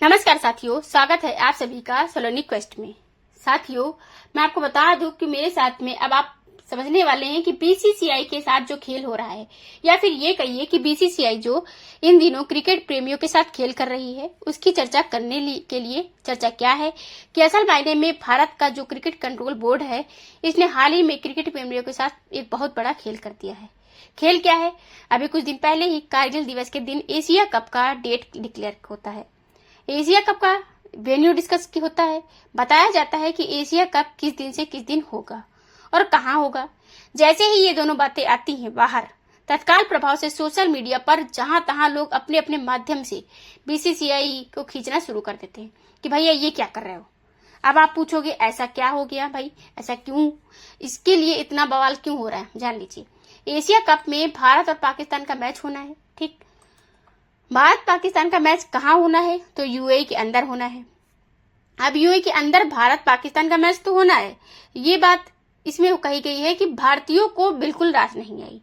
नमस्कार साथियों, स्वागत है आप सभी का सलोनी क्वेस्ट में। साथियों, मैं आपको बता दूं कि मेरे साथ में अब आप समझने वाले हैं कि बीसीसीआई के साथ जो खेल हो रहा है, या फिर ये कहिए कि बीसीसीआई जो इन दिनों क्रिकेट प्रेमियों के साथ खेल कर रही है, उसकी चर्चा करने के लिए चर्चा क्या है कि असल मायने में भारत का जो क्रिकेट कंट्रोल बोर्ड है, इसने हाल ही में क्रिकेट प्रेमियों के साथ एक बहुत बड़ा खेल कर दिया है। खेल क्या है? अभी कुछ दिन पहले ही कारगिल दिवस के दिन एशिया कप का डेट डिक्लेयर होता है। एशिया कप का वेन्यू डिस्कस की होता है। बताया जाता है कि एशिया कप किस दिन से किस दिन होगा और कहां होगा। जैसे ही ये दोनों बातें आती हैं बाहर, तत्काल प्रभाव से सोशल मीडिया पर जहां तहां लोग अपने अपने माध्यम से बीसीसीआई को खींचना शुरू कर देते हैं कि भैया ये क्या कर रहे हो। अब आप पूछोगे ऐसा क्या हो गया भाई, ऐसा क्यों, इसके लिए इतना बवाल क्यों हो रहा है, जान लीजिए। एशिया कप में भारत और पाकिस्तान का मैच होना है। ठीक, भारत पाकिस्तान का मैच कहाँ होना है? तो यूएई के अंदर होना है। अब यूएई के अंदर भारत पाकिस्तान का मैच तो होना है, ये बात इसमें कही गई है कि भारतीयों को बिल्कुल रास नहीं आई,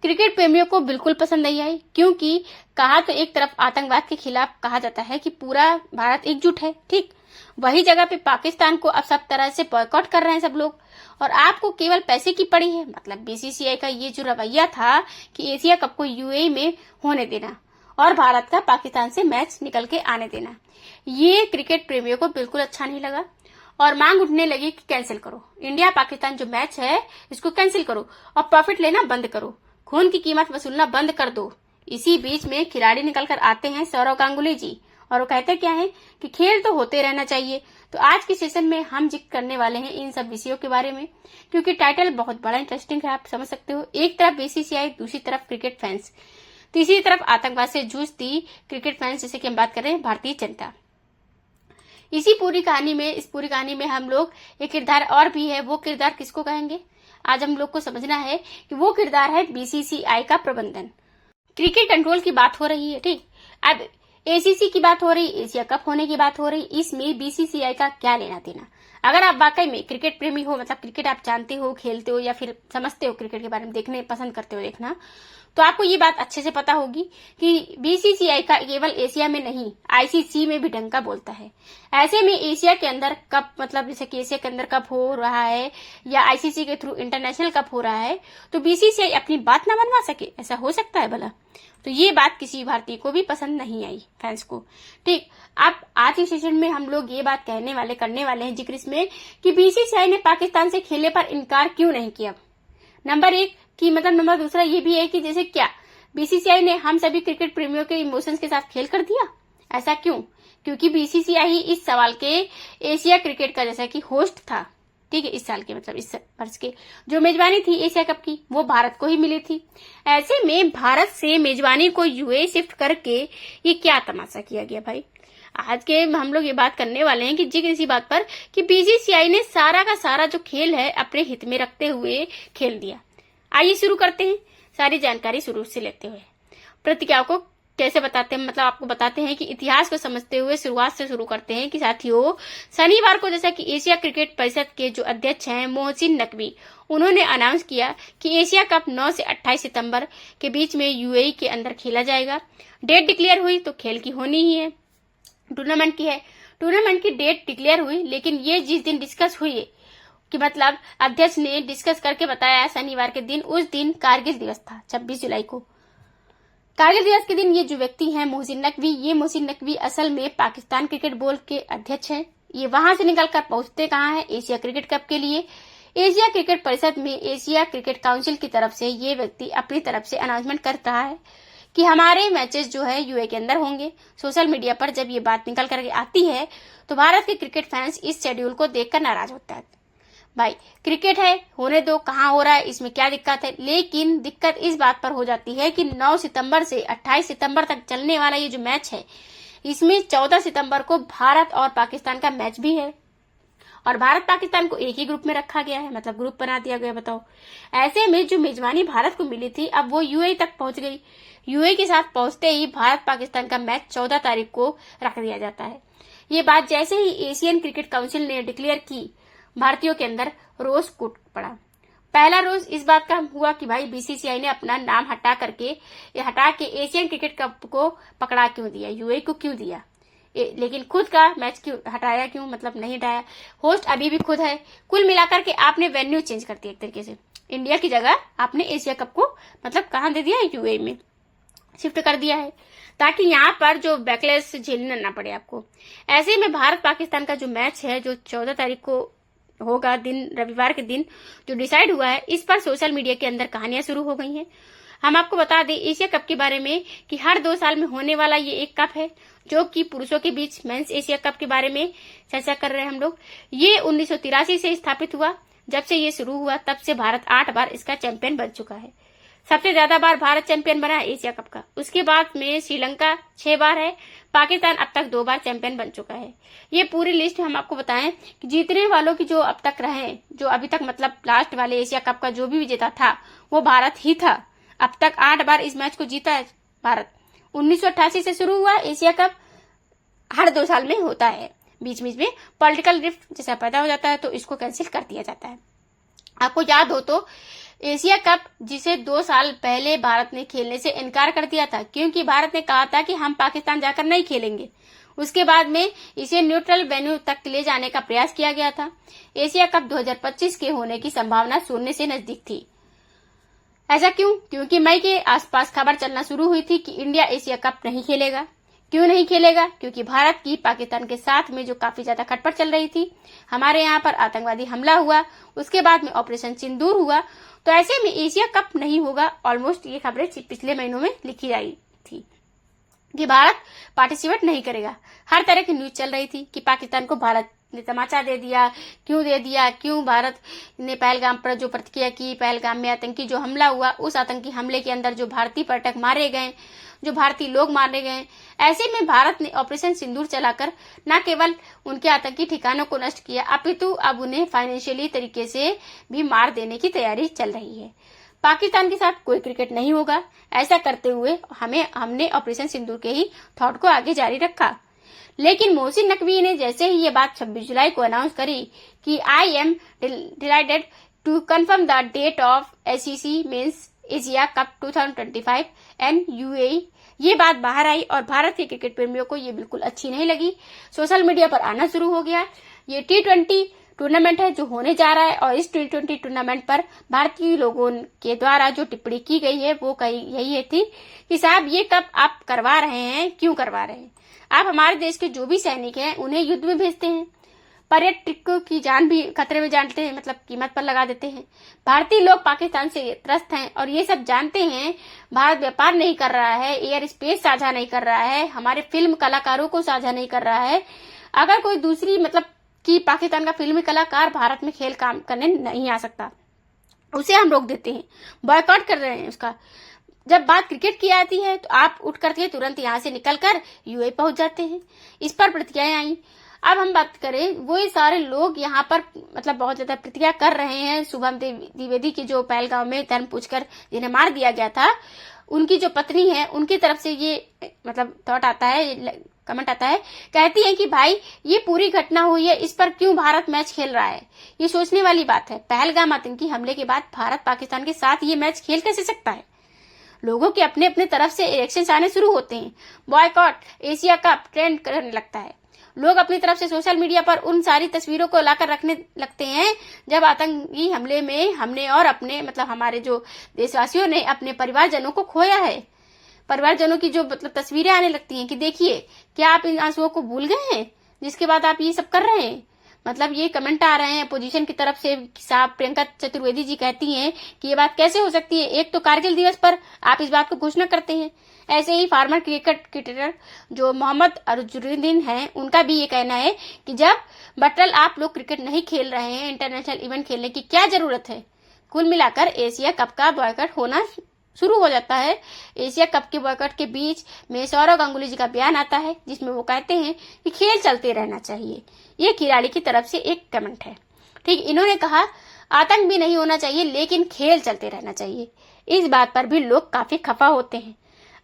क्रिकेट प्रेमियों को बिल्कुल पसंद नहीं आई, क्योंकि कहा तो एक तरफ आतंकवाद के खिलाफ कहा जाता है कि पूरा भारत एकजुट है, ठीक, वही जगह पे पाकिस्तान को अब सब तरह से बॉयकॉट कर रहे हैं सब लोग, और आपको केवल पैसे की पड़ी है। मतलब बीसीसीआई का ये जो रवैया था कि एशिया कप को यूएई में होने देना और भारत का पाकिस्तान से मैच निकल के आने देना, ये क्रिकेट प्रेमियों को बिल्कुल अच्छा नहीं लगा और मांग उठने लगी कि कैंसिल करो, इंडिया पाकिस्तान जो मैच है इसको कैंसिल करो और प्रॉफिट लेना बंद करो, खून की कीमत वसूलना बंद कर दो। इसी बीच में खिलाड़ी निकल कर आते हैं सौरव गांगुली जी, और वो कहते क्या है कि खेल तो होते रहना चाहिए। तो आज के सेशन में हम जिक्र करने वाले हैं इन सब विषयों के बारे में, क्योंकि टाइटल बहुत बड़ा इंटरेस्टिंग है, आप समझ सकते हो। एक तरफ बीसीसीआई, दूसरी तरफ क्रिकेट फैंस, तीसरी तरफ आतंकवाद से जूझती क्रिकेट फैंस, जैसे कि हम बात कर रहे हैं भारतीय जनता। इस पूरी कहानी में हम लोग एक किरदार और भी है। वो किरदार किसको कहेंगे? आज हम लोग को समझना है कि वो किरदार है बीसीसीआई का प्रबंधन। क्रिकेट कंट्रोल की बात हो रही है, ठीक, अब एसीसी की बात हो रही, एशिया कप होने की बात हो रही, इसमें बीसीसीआई का क्या लेना देना। अगर आप वाकई में क्रिकेट प्रेमी हो, मतलब क्रिकेट आप जानते हो, खेलते हो या फिर समझते हो, क्रिकेट के बारे में देखने पसंद करते हो देखना, तो आपको ये बात अच्छे से पता होगी कि बीसीसीआई का केवल एशिया में नहीं, आईसीसी में भी डंका बोलता है। ऐसे में एशिया के अंदर कप, मतलब जैसे कि एशिया के अंदर कप हो रहा है या आईसीसी के थ्रू इंटरनेशनल कप हो रहा है, तो बीसीसीआई अपनी बात ना मनवा सके, ऐसा हो सकता है भला? तो ये बात किसी भारतीय को भी पसंद नहीं आई, फैंस को, ठीक। अब आज के सेशन में हम लोग ये बात करने वाले हैं जिक्र इसमें कि बीसीसीआई ने पाकिस्तान से खेलने पर इनकार क्यों नहीं किया। नंबर एक की मतलब नंबर दूसरा ये भी है कि जैसे क्या बीसीसीआई ने हम सभी क्रिकेट प्रेमियों के इमोशंस के साथ खेल कर दिया? ऐसा क्यों? क्योंकि बीसीसीआई ही इस सवाल के एशिया क्रिकेट का जैसा कि होस्ट था, ठीक है। इस साल के, मतलब इस वर्ष के जो मेजबानी थी एशिया कप की, वो भारत को ही मिली थी। ऐसे में भारत से मेजबानी को यूएई शिफ्ट करके ये क्या तमाशा किया गया भाई? आज के हम लोग ये बात करने वाले हैं कि जिक्र इसी बात पर कि बीसीसीआई ने सारा का सारा जो खेल है अपने हित में रखते हुए खेल दिया। आइए शुरू करते हैं, सारी जानकारी शुरू से लेते हुए। प्रतिक्रियाओं को कैसे बताते हैं, मतलब आपको बताते हैं कि इतिहास को समझते हुए शुरुआत से शुरू करते हैं कि साथियों, शनिवार को जैसा कि एशिया क्रिकेट परिषद के जो अध्यक्ष हैं मोहसिन नकवी, उन्होंने अनाउंस किया कि एशिया कप 9 से 28 सितंबर के बीच में यूएई के अंदर खेला जाएगा। डेट डिक्लेयर हुई तो खेल की होनी ही है, टूर्नामेंट की है। टूर्नामेंट की डेट डिक्लेयर हुई, लेकिन ये जिस दिन डिस्कस हुई कि मतलब अध्यक्ष ने डिस्कस करके बताया शनिवार के दिन, उस दिन कारगिल दिवस था, 26 जुलाई को। कारगिल दिवस के दिन ये जो व्यक्ति हैं मोहसिन नकवी असल में पाकिस्तान क्रिकेट बोर्ड के अध्यक्ष हैं। ये वहां से निकलकर पहुंचते कहाँ हैं? एशिया क्रिकेट कप के लिए। एशिया क्रिकेट परिषद में एशिया क्रिकेट काउंसिल की तरफ से ये व्यक्ति अपनी तरफ से अनाउंसमेंट कर रहा है कि हमारे मैचेस जो है यूए के अंदर होंगे। सोशल मीडिया पर जब ये बात निकल करके आती है तो भारत के क्रिकेट फैंस इस शेड्यूल को देखकर नाराज होता है। भाई क्रिकेट है, होने दो, कहाँ हो रहा है, इसमें क्या दिक्कत है? लेकिन दिक्कत इस बात पर हो जाती है कि 9 सितंबर से 28 सितंबर तक चलने वाला ये जो मैच है, इसमें 14 सितंबर को भारत और पाकिस्तान का मैच भी है, और भारत पाकिस्तान को एक ही ग्रुप में रखा गया है, मतलब ग्रुप बना दिया गया। बताओ, ऐसे में जो मेजबानी भारत को मिली थी अब वो यूएई तक पहुंच गई। यूएई के साथ पहुंचते ही भारत पाकिस्तान का मैच 14 तारीख को रख दिया जाता है। ये बात जैसे ही एशियन क्रिकेट काउंसिल ने डिक्लेयर की, भारतीयों के अंदर रोष कूट पड़ा। पहला रोज इस बात का हुआ कि भाई बीसीसीआई ने अपना नाम हटा के एशियन क्रिकेट कप को पकड़ा क्यों दिया, यूएई को क्यों दिया। लेकिन खुद का मैच क्यों हटाया, क्यों मतलब नहीं हटाया? होस्ट अभी भी खुद है। कुल मिलाकर के आपने वेन्यू चेंज कर दिया, एक तरीके से इंडिया की जगह आपने एशिया कप को मतलब कहाँ दे दिया, यूएई में शिफ्ट कर दिया है, ताकि यहाँ पर जो बैकलैश झेलना ना पड़े आपको। ऐसे में भारत पाकिस्तान का जो मैच है, जो 14 तारीख को होगा, दिन रविवार के दिन जो डिसाइड हुआ है, इस पर सोशल मीडिया के अंदर कहानियां शुरू हो गई हैं। हम आपको बता दें एशिया कप के बारे में कि हर 2 साल में होने वाला ये एक कप है, जो कि पुरुषों के बीच मेंस एशिया कप के बारे में चर्चा कर रहे हैं हम लोग। ये 1983 से स्थापित हुआ। जब से ये शुरू हुआ तब से भारत 8 बार इसका चैंपियन बन चुका है। सबसे ज्यादा बार भारत चैंपियन बना है एशिया कप का। उसके बाद में श्रीलंका 6 बार है। पाकिस्तान अब तक 2 बार चैंपियन बन चुका है। ये पूरी लिस्ट हम आपको बताएं कि जीतने वालों की जो अब तक रहे, जो अभी तक मतलब लास्ट वाले एशिया कप का जो भी विजेता था वो भारत ही था। अब तक 8 बार इस मैच को जीता है भारत। 1988 से शुरू हुआ एशिया कप, हर 2 साल में होता है। बीच बीच में पॉलिटिकल रिफ्ट जैसा पैदा हो जाता है तो इसको कैंसिल कर दिया जाता है। आपको याद हो तो एशिया कप जिसे 2 साल पहले भारत ने खेलने से इनकार कर दिया था, क्योंकि भारत ने कहा था कि हम पाकिस्तान जाकर नहीं खेलेंगे। उसके बाद में इसे न्यूट्रल वेन्यू तक ले जाने का प्रयास किया गया था। एशिया कप 2025 के होने की संभावना शून्य से नजदीक थी। ऐसा क्यों? क्योंकि मई के आसपास खबर चलना शुरू हुई थी कि इंडिया एशिया कप नहीं खेलेगा। क्यों नहीं खेलेगा? क्योंकि भारत की पाकिस्तान के साथ में जो काफी ज्यादा खटपट चल रही थी, हमारे यहाँ पर आतंकवादी हमला हुआ, उसके बाद में ऑपरेशन सिंदूर हुआ, तो ऐसे में एशिया कप नहीं होगा। ऑलमोस्ट ये खबरें पिछले महीनों में लिखी आई थी कि भारत पार्टिसिपेट नहीं करेगा। हर तरह की न्यूज चल रही थी कि पाकिस्तान को भारत ने तमाचा दे दिया, क्यों दे दिया, क्यों भारत ने पहलगाम पर जो प्रतिक्रिया की, पहलगाम में आतंकी जो हमला हुआ, उस आतंकी हमले के अंदर जो भारतीय पर्यटक मारे गए, जो भारतीय लोग मारे गए। ऐसे में भारत ने ऑपरेशन सिंदूर चलाकर न केवल उनके आतंकी ठिकानों को नष्ट किया, अपितु अब उन्हें फाइनेंशियली तरीके से भी मार देने की तैयारी चल रही है। पाकिस्तान के साथ कोई क्रिकेट नहीं होगा। ऐसा करते हुए हमने ऑपरेशन सिंदूर के ही थॉट को आगे जारी रखा। लेकिन मोहसिन नकवी ने जैसे ही ये बात 26 जुलाई को अनाउंस करी कि I am decided to confirm the date of ACC men's Asia Cup 2025 and UAE, ये बात बाहर आई और भारत के क्रिकेट प्रेमियों को ये बिल्कुल अच्छी नहीं लगी। सोशल मीडिया पर आना शुरू हो गया। ये T20 टूर्नामेंट है जो होने जा रहा है और इस T20 टूर्नामेंट पर भारतीय लोगों के द्वारा जो टिप्पणी की गई है वो यही थी कि साहब ये कप आप करवा रहे हैं, क्यों करवा रहे हैं? आप हमारे देश के जो भी सैनिक हैं उन्हें युद्ध में भेजते हैं, पर्यटकों की जान भी खतरे में जानते हैं, मतलब कीमत पर लगा देते हैं। भारतीय लोग पाकिस्तान से त्रस्त हैं और ये सब जानते हैं। भारत व्यापार नहीं कर रहा है, एयर स्पेस साझा नहीं कर रहा है, हमारे फिल्म कलाकारों को साझा नहीं कर रहा है। अगर कोई दूसरी मतलब कि पाकिस्तान का फिल्मी कलाकार भारत में खेल काम करने नहीं आ सकता, उसे हम रोक देते हैं, बॉयकॉट कर रहे हैं उसका। जब बात क्रिकेट की आती है तो आप उठ करके तुरंत यहाँ से निकलकर यूएई पहुंच जाते हैं। इस पर प्रतिक्रियाएं आई। अब हम बात करें, वो सारे लोग यहाँ पर मतलब बहुत ज्यादा प्रतिक्रिया कर रहे हैं। शुभम द्विवेदी की जो पहलगाम में धर्म पूछकर जिन्हें मार दिया गया था, उनकी जो पत्नी है उनकी तरफ से ये मतलब थॉट आता है, कमेंट आता है, कहती है कि भाई ये पूरी घटना हुई है, इस पर क्यों भारत मैच खेल रहा है? ये सोचने वाली बात है। पहलगाम आतंकी हमले के बाद भारत पाकिस्तान के साथ ये मैच खेल कैसे सकता है? लोगों के अपने अपने तरफ से रिएक्शन आने शुरू होते हैं। बॉयकॉट एशिया कप ट्रेंड करने लगता है। लोग अपनी तरफ से सोशल मीडिया पर उन सारी तस्वीरों को लाकर रखने लगते हैं जब आतंकी हमले में हमने और अपने मतलब हमारे जो देशवासियों ने अपने परिवारजनों को खोया है। परिवारजनों की जो मतलब तस्वीरें आने लगती हैं कि देखिए क्या आप इन आंसुओं को भूल गए हैं जिसके बाद आप ये सब कर रहे हैं। मतलब ये कमेंट आ रहे हैं अपोजिशन की तरफ से। साहब प्रियंका चतुर्वेदी जी कहती हैं कि ये बात कैसे हो सकती है, एक तो कारगिल दिवस पर आप इस बात को घोषणा करते हैं। ऐसे ही फार्मर क्रिकेटर जो मोहम्मद अजहरुद्दीन हैं, उनका भी ये कहना है कि जब बटल आप लोग क्रिकेट नहीं खेल रहे हैं, इंटरनेशनल इवेंट खेलने की क्या जरूरत है? कुल मिलाकर एशिया कप का बॉयकॉट होना शुरू हो जाता है। एशिया कप के बॉयकॉट के बीच में सौरव गांगुली जी का बयान आता है जिसमें वो कहते हैं कि खेल चलते रहना चाहिए। ये खिलाड़ी की तरफ से एक कमेंट है। ठीक, इन्होंने कहा आतंक भी नहीं होना चाहिए लेकिन खेल चलते रहना चाहिए। इस बात पर भी लोग काफी खफा होते हैं।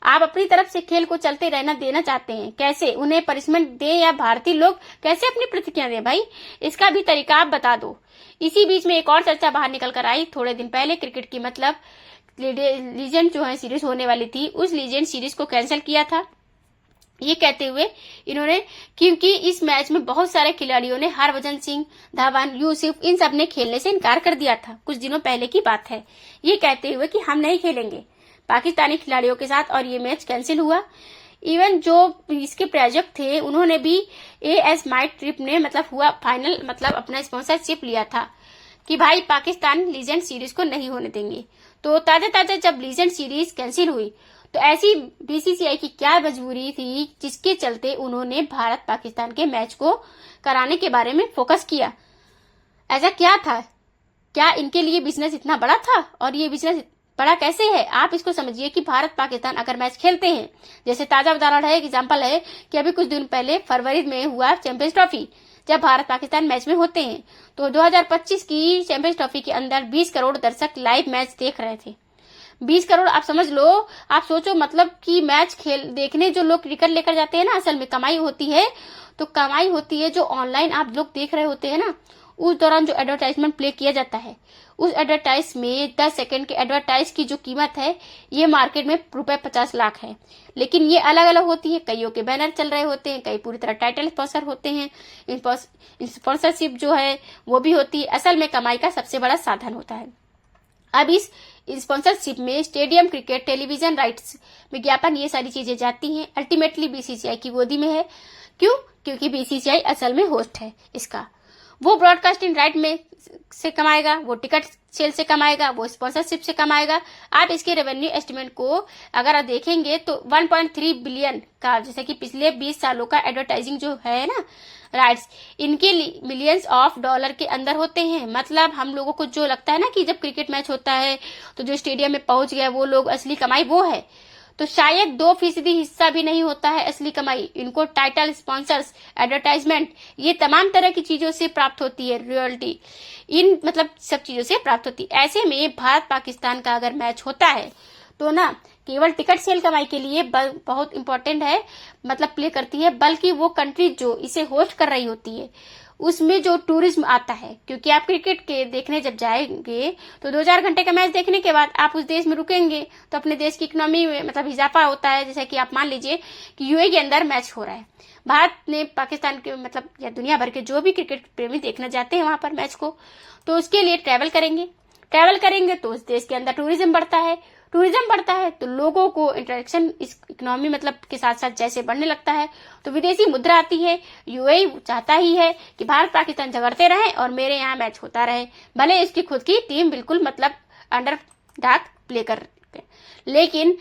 आप अपनी तरफ से खेल को चलते रहना देना चाहते हैं, कैसे? उन्हें पनिशमेंट दें या भारतीय लोग कैसे अपनी प्रतिक्रिया दें? भाई इसका भी तरीका आप बता दो। इसी बीच में एक और चर्चा बाहर निकल कर आई थोड़े दिन पहले। क्रिकेट की मतलब लीजेंड जो है सीरीज होने वाली थी, उस लीजेंड सीरीज को कैंसिल किया था ये कहते हुए इन्होंने, क्योंकि इस मैच में बहुत सारे खिलाड़ियों ने, हरभजन सिंह, धवन, यूसुफ, इन सब ने खेलने से इनकार कर दिया था, कुछ दिनों पहले की बात है, ये कहते हुए कि हम नहीं खेलेंगे पाकिस्तानी खिलाड़ियों के साथ, और ये मैच कैंसिल हुआ। इवन जो इसके प्रायोजक थे उन्होंने भी AS माइट ट्रिप ने मतलब हुआ फाइनल, मतलब अपना स्पॉन्सरशिप लिया था कि भाई पाकिस्तान लीजेंड सीरीज को नहीं होने देंगे। तो ताजा जब लीजेंड सीरीज कैंसिल हुई तो ऐसी BCCI की क्या मजबूरी थी जिसके चलते उन्होंने भारत पाकिस्तान के मैच को कराने के बारे में फोकस किया। ऐसा क्या था? क्या इनके लिए बिजनेस इतना बड़ा था? और ये बिजनेस बड़ा कैसे है? आप इसको समझिए कि भारत पाकिस्तान अगर मैच खेलते हैं, जैसे ताजा उदाहरण है, एग्जाम्पल है कि अभी कुछ दिन पहले फरवरी में हुआ चैंपियंस ट्रॉफी, जब भारत पाकिस्तान मैच में होते हैं तो 2025 की चैंपियंस ट्रॉफी के अंदर 20 करोड़ दर्शक लाइव मैच देख रहे थे। 20 करोड़ आप समझ लो, आप सोचो, मतलब कि मैच खेल देखने जो लोग क्रिकेट लेकर जाते हैं ना, असल में कमाई होती है, तो कमाई होती है जो ऑनलाइन आप लोग देख रहे होते हैं ना, उस दौरान जो एडवर्टाइजमेंट प्ले किया जाता है, उस एडवर्टाइज में 10 सेकंड के एडवर्टाइज की जो कीमत है ये मार्केट में ₹50 लाख है। लेकिन ये अलग अलग होती है, कईयों के बैनर चल रहे होते हैं, कई पूरी तरह टाइटल स्पॉन्सर होते हैं, स्पॉन्सरशिप जो है वो भी होती है, असल में कमाई का सबसे बड़ा साधन होता है। अब इस स्पॉन्सरशिप में स्टेडियम, क्रिकेट, टेलीविजन राइट्स, विज्ञापन, ये सारी चीजें जाती हैं, अल्टीमेटली BCCI की गोदी में है। क्यों? क्योंकि BCCI असल में होस्ट है इसका। वो ब्रॉडकास्टिंग राइट में से कमाएगा, वो टिकट सेल से कमाएगा, वो स्पॉन्सरशिप से कमाएगा। आप इसके रेवेन्यू एस्टिमेट को अगर आप देखेंगे तो 1.3 बिलियन का, जैसे कि पिछले 20 सालों का एडवर्टाइजिंग जो है ना राइट्स, इनके मिलियंस ऑफ डॉलर के अंदर होते हैं। मतलब हम लोगों को जो लगता है ना कि जब क्रिकेट मैच होता है तो जो स्टेडियम में पहुंच गया वो लोग, असली कमाई वो है, तो शायद 2% हिस्सा भी नहीं होता है असली कमाई। इनको टाइटल, स्पॉन्सर्स, एडवर्टाइजमेंट, ये तमाम तरह की चीजों से प्राप्त होती है, रॉयल्टी, इन मतलब सब चीजों से प्राप्त होती है। ऐसे में भारत पाकिस्तान का अगर मैच होता है तो ना केवल टिकट सेल कमाई के लिए बहुत इंपॉर्टेंट है, मतलब प्ले करती है, बल्कि वो कंट्री जो इसे होस्ट कर रही होती है उसमें जो टूरिज्म आता है, क्योंकि आप क्रिकेट के देखने जब जाएंगे तो 2-4 घंटे का मैच देखने के बाद आप उस देश में रुकेंगे तो अपने देश की इकोनॉमी में मतलब इजाफा होता है। जैसे कि आप मान लीजिए कि UAE के अंदर मैच हो रहा है, भारत ने पाकिस्तान के मतलब या दुनिया भर के जो भी क्रिकेट प्रेमी देखना चाहते हैं वहां पर मैच को, तो उसके लिए ट्रैवल करेंगे तो उस देश के अंदर टूरिज्म बढ़ता है तो लोगों को इंटरेक्शन इस इकोनॉमी मतलब के साथ साथ जैसे बढ़ने लगता है तो विदेशी मुद्रा आती है। UAE चाहता ही है कि भारत पाकिस्तान झगड़ते रहे और मेरे यहाँ मैच होता रहे, भले इसकी खुद की टीम बिल्कुल मतलब अंडर डार्क प्ले कर, लेकिन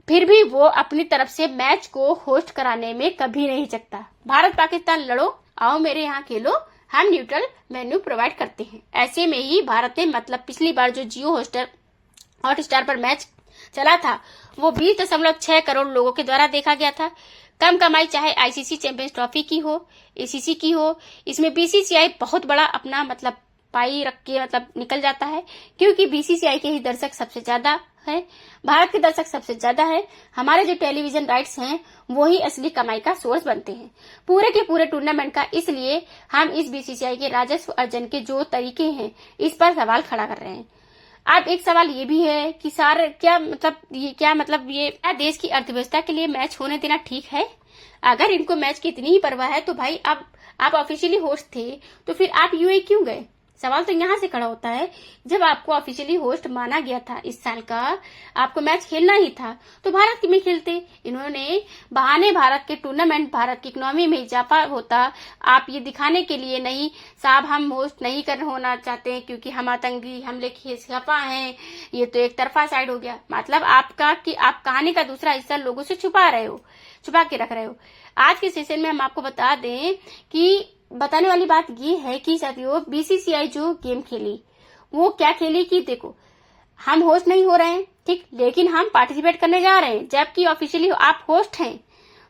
फिर भी वो अपनी तरफ से मैच को होस्ट कराने में कभी नहीं चकता। भारत पाकिस्तान लड़ो, आओ मेरे यहाँ खेलो, हम न्यूट्रल वेन्यू प्रोवाइड करते हैं। ऐसे में ही भारत ने मतलब पिछली बार जो जियो हॉटस्टार पर मैच चला था वो 20.6 करोड़ लोगों के द्वारा देखा गया था। कम कमाई चाहे ICC चैंपियंस ट्रॉफी की हो, ACC की हो, इसमें BCCI बहुत बड़ा अपना मतलब पाई रख के मतलब निकल जाता है, क्योंकि BCCI के ही दर्शक सबसे ज्यादा है, भारत के दर्शक सबसे ज्यादा है। हमारे जो टेलीविजन राइट्स हैं वो ही असली कमाई का सोर्स बनते हैं पूरे के पूरे टूर्नामेंट का। इसलिए हम इस BCCI के राजस्व अर्जन के जो तरीके हैं इस पर सवाल खड़ा कर रहे हैं। अब एक सवाल ये भी है कि क्या मतलब ये देश की अर्थव्यवस्था के लिए मैच होने देना ठीक है? अगर इनको मैच की इतनी ही परवाह है तो भाई अब आप ऑफिशियली होस्ट थे तो फिर आप UAE क्यों गए? सवाल तो यहाँ से खड़ा होता है। जब आपको ऑफिशियली होस्ट माना गया था इस साल का, आपको मैच खेलना ही था तो भारत में खेलते। इन्होंने बहाने भारत के टूर्नामेंट, भारत की इकोनॉमी में इजाफा होता, आप ये दिखाने के लिए नहीं साहब हम होस्ट नहीं होना चाहते हैं क्योंकि हम आतंकी हमले की खफा हैं, ये तो एक तरफा साइड हो गया। मतलब आपका कि आप कहानी का दूसरा हिस्सा लोगों से छुपा के रख रहे हो। आज के सेशन में हम आपको बता दें कि बताने वाली बात ये है कि साथियों BCCI जो गेम खेली वो क्या खेली कि देखो हम होस्ट नहीं हो रहे हैं ठीक, लेकिन हम पार्टिसिपेट करने जा रहे हैं, जबकि ऑफिशियली आप होस्ट हैं।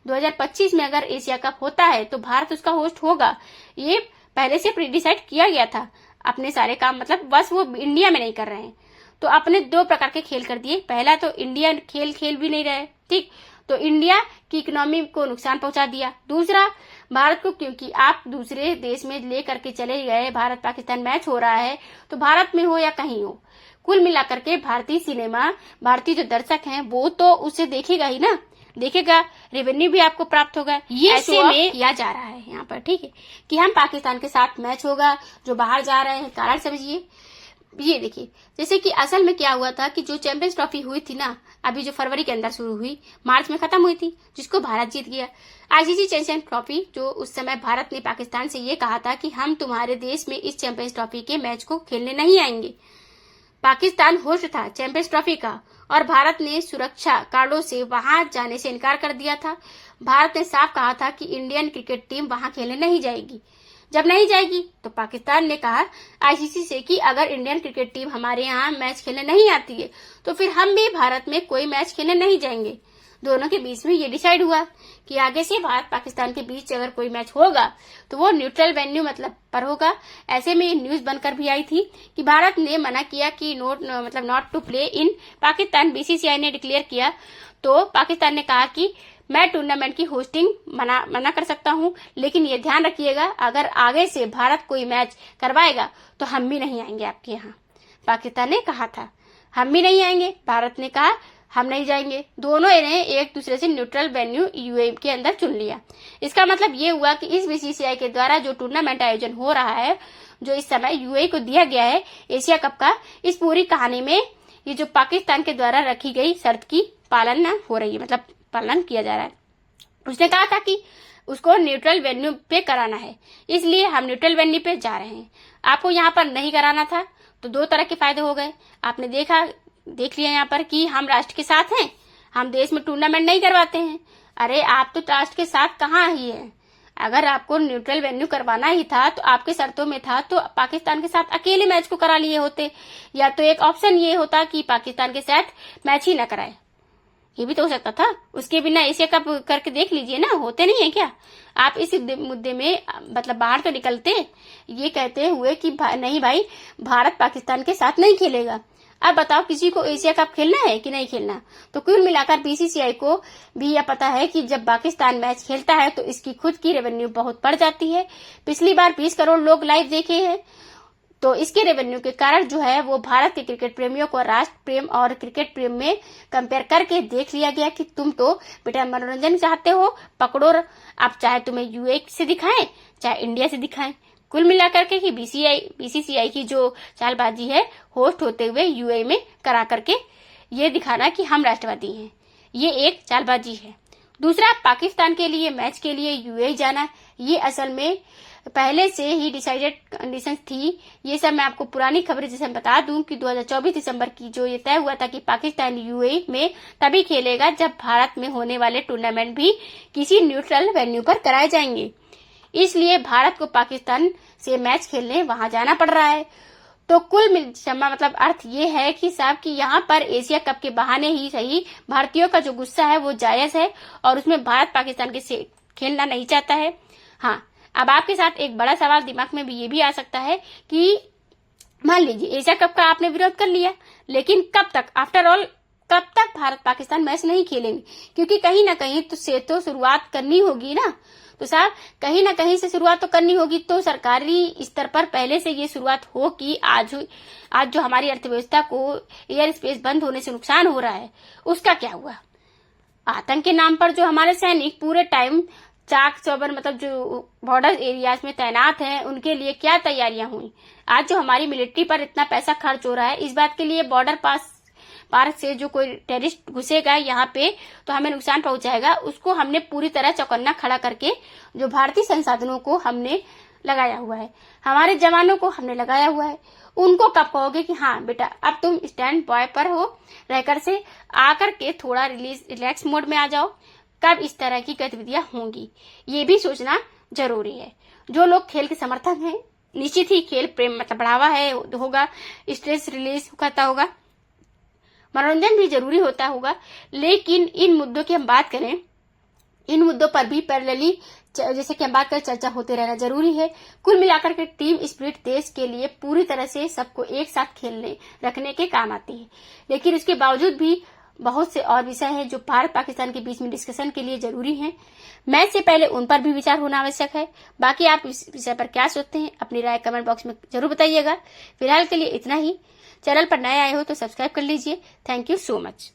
2025 में अगर एशिया कप होता है तो भारत उसका होस्ट होगा, ये पहले से प्री डिसाइड किया गया था। अपने सारे काम मतलब बस वो इंडिया में नहीं कर रहे हैं, तो अपने 2 प्रकार के खेल कर दिए। पहला तो इंडिया खेल भी नहीं रहे ठीक, तो इंडिया की इकोनॉमी को नुकसान पहुंचा दिया। दूसरा भारत को, क्योंकि आप दूसरे देश में ले करके चले गए, भारत पाकिस्तान मैच हो रहा है तो भारत में हो या कहीं हो, कुल मिलाकर के भारतीय सिनेमा, भारतीय जो दर्शक हैं वो तो उसे देखेगा ही ना, देखिएगा, रेवेन्यू भी आपको प्राप्त होगा। ये ऐसे में किया जा रहा है यहाँ पर, ठीक है, कि हम पाकिस्तान के साथ मैच होगा, जो बाहर जा रहे हैं। कारण समझिए, ये देखिए, जैसे कि असल में क्या हुआ था कि जो चैंपियंस ट्रॉफी हुई थी ना, अभी जो फरवरी के अंदर शुरू हुई, मार्च में खत्म हुई थी, जिसको भारत जीत गया। आईसीसी चैंपियंस ट्रॉफी, जो उस समय भारत ने पाकिस्तान से ये कहा था कि हम तुम्हारे देश में इस चैंपियंस ट्रॉफी के मैच को खेलने नहीं आएंगे। पाकिस्तान होस्ट था चैंपियंस ट्रॉफी का और भारत ने सुरक्षा कारणों से वहां जाने से इनकार कर दिया था। भारत ने साफ कहा था कि इंडियन क्रिकेट टीम वहां खेलने नहीं जाएगी। जब नहीं जाएगी तो पाकिस्तान ने कहा आईसीसी से कि अगर इंडियन क्रिकेट टीम हमारे यहाँ मैच खेलने नहीं आती है तो फिर हम भी भारत में कोई मैच खेलने नहीं जाएंगे। दोनों के बीच में ये डिसाइड हुआ कि आगे से भारत पाकिस्तान के बीच अगर कोई मैच होगा तो वो न्यूट्रल वेन्यू मतलब पर होगा। ऐसे में न्यूज बनकर भी आई थी कि भारत ने मना किया कि not to play in Pakistan. BCCI ने डिक्लेयर किया तो पाकिस्तान ने कहा कि मैं टूर्नामेंट की होस्टिंग मना कर सकता हूं, लेकिन ये ध्यान रखिएगा अगर आगे से भारत कोई मैच करवाएगा तो हम भी नहीं आएंगे आपके यहाँ। पाकिस्तान ने कहा था हम भी नहीं आएंगे, भारत ने कहा हम नहीं जाएंगे। दोनों ने एक दूसरे से न्यूट्रल वेन्यू यूएई के अंदर चुन लिया। इसका मतलब ये हुआ कि इस बीसीसीआई के द्वारा जो टूर्नामेंट आयोजन हो रहा है, जो इस समय यूएई को दिया गया है एशिया कप का, इस पूरी कहानी में ये जो पाकिस्तान के द्वारा रखी गई शर्त की पालन हो रही है, मतलब पालन किया जा रहा है। उसने कहा था कि उसको न्यूट्रल वेन्यू पे कराना है, इसलिए हम न्यूट्रल वेन्यू पे जा रहे हैं। आपको यहाँ पर नहीं कराना था तो दो तरह के फायदे हो गए। आपने देख लिया यहाँ पर कि हम राष्ट्र के साथ हैं, हम देश में टूर्नामेंट नहीं करवाते हैं। अरे आप तो राष्ट्र के साथ कहाँ ही है। अगर आपको न्यूट्रल वेन्यू करवाना ही था तो आपके शर्तों में था तो पाकिस्तान के साथ अकेले मैच को करा लिए होते, या तो एक ऑप्शन ये होता कि पाकिस्तान के साथ मैच ही न कराए, ये भी तो हो सकता था। उसके बिना एशिया कप करके देख लीजिए ना, होते नहीं है क्या। आप इस मुद्दे में मतलब बाहर तो निकलते ये कहते हुए कि नहीं भाई, भारत पाकिस्तान के साथ नहीं खेलेगा। अब बताओ किसी को एशिया कप खेलना है कि नहीं खेलना। तो कुल मिलाकर बीसीसीआई को भी यह पता है कि जब पाकिस्तान मैच खेलता है तो इसकी खुद की रेवेन्यू बहुत बढ़ जाती है। पिछली बार 20 करोड़ लोग लाइव देखे हैं, तो इसके रेवेन्यू के कारण जो है वो भारत के क्रिकेट प्रेमियों को राष्ट्र प्रेम और क्रिकेट प्रेम में कंपेयर करके देख लिया गया कि तुम तो बेटा मनोरंजन चाहते हो, पकड़ो। अब चाहे तुम्हें यूएई से दिखाएं चाहे इंडिया से दिखाएं। कुल मिलाकर के कि बीसीसीआई की जो चालबाजी है होस्ट होते हुए यूएई में करा करके ये दिखाना कि हम राष्ट्रवादी हैं, ये एक चालबाजी है। दूसरा, पाकिस्तान के लिए मैच के लिए यूएई जाना, ये असल में पहले से ही डिसाइडेड कंडीशंस थी। ये सब मैं आपको पुरानी खबरें जैसे बता दूं कि 2024 दिसंबर की जो ये तय हुआ था कि पाकिस्तान यूएई में तभी खेलेगा जब भारत में होने वाले टूर्नामेंट भी किसी न्यूट्रल वेन्यू पर कराए जाएंगे। इसलिए भारत को पाकिस्तान से मैच खेलने वहां जाना पड़ रहा है। तो कुल मतलब अर्थ ये है कि साहब कि यहाँ पर एशिया कप के बहाने ही सही भारतीयों का जो गुस्सा है वो जायज है और उसमें भारत पाकिस्तान के से खेलना नहीं चाहता है। हाँ, अब आपके साथ एक बड़ा सवाल दिमाग में भी ये भी आ सकता है कि मान लीजिए एशिया कप का आपने विरोध कर लिया, लेकिन कब तक, आफ्टर ऑल कब तक भारत पाकिस्तान मैच नहीं खेलेंगे, क्योंकि कहीं ना कहीं तो शुरुआत करनी होगी ना। तो साहब कहीं ना कहीं से शुरुआत तो करनी होगी। तो सरकारी स्तर पर पहले से ये शुरुआत हो कि आज जो हमारी अर्थव्यवस्था को एयर स्पेस बंद होने से नुकसान हो रहा है उसका क्या हुआ। आतंक के नाम पर जो हमारे सैनिक पूरे टाइम चाक चौबंद मतलब जो बॉर्डर एरियाज में तैनात हैं उनके लिए क्या तैयारियां हुई। आज जो हमारी मिलिट्री पर इतना पैसा खर्च हो रहा है इस बात के लिए बॉर्डर पार से जो कोई टेररिस्ट घुसेगा यहाँ पे तो हमें नुकसान पहुंचाएगा, उसको हमने पूरी तरह चौकन्ना खड़ा करके जो भारतीय संसाधनों को हमने लगाया हुआ है, हमारे जवानों को हमने लगाया हुआ है। उनको कब कहोगे कि हाँ बेटा अब तुम स्टैंड बॉय पर हो रहकर से आकर के थोड़ा रिलैक्स मोड में आ जाओ। कब इस तरह की गतिविधियां होंगी ये भी सोचना जरूरी है। जो लोग खेल के समर्थक हैं, निश्चित ही खेल प्रेम मतलब बढ़ावा है होगा, स्ट्रेस रिलीज करता होगा, मनोरंजन भी जरूरी होता होगा, लेकिन इन मुद्दों की हम बात करें, इन मुद्दों पर भी पैरेलली जैसे कि हम बात करें चर्चा होते रहना जरूरी है। कुल मिलाकर के टीम स्पिरिट देश के लिए पूरी तरह से सबको एक साथ खेलने रखने के काम आती है, लेकिन इसके बावजूद भी बहुत से और विषय हैं जो भारत पाकिस्तान के बीच में डिस्कशन के लिए जरूरी हैं। मैच से पहले उन पर भी विचार होना आवश्यक है। बाकी आप इस विषय पर क्या सोचते हैं अपनी राय कमेंट बॉक्स में जरूर बताइएगा। फिलहाल के लिए इतना ही। चैनल पर नए आए हो तो सब्सक्राइब कर लीजिए। Thank you so much.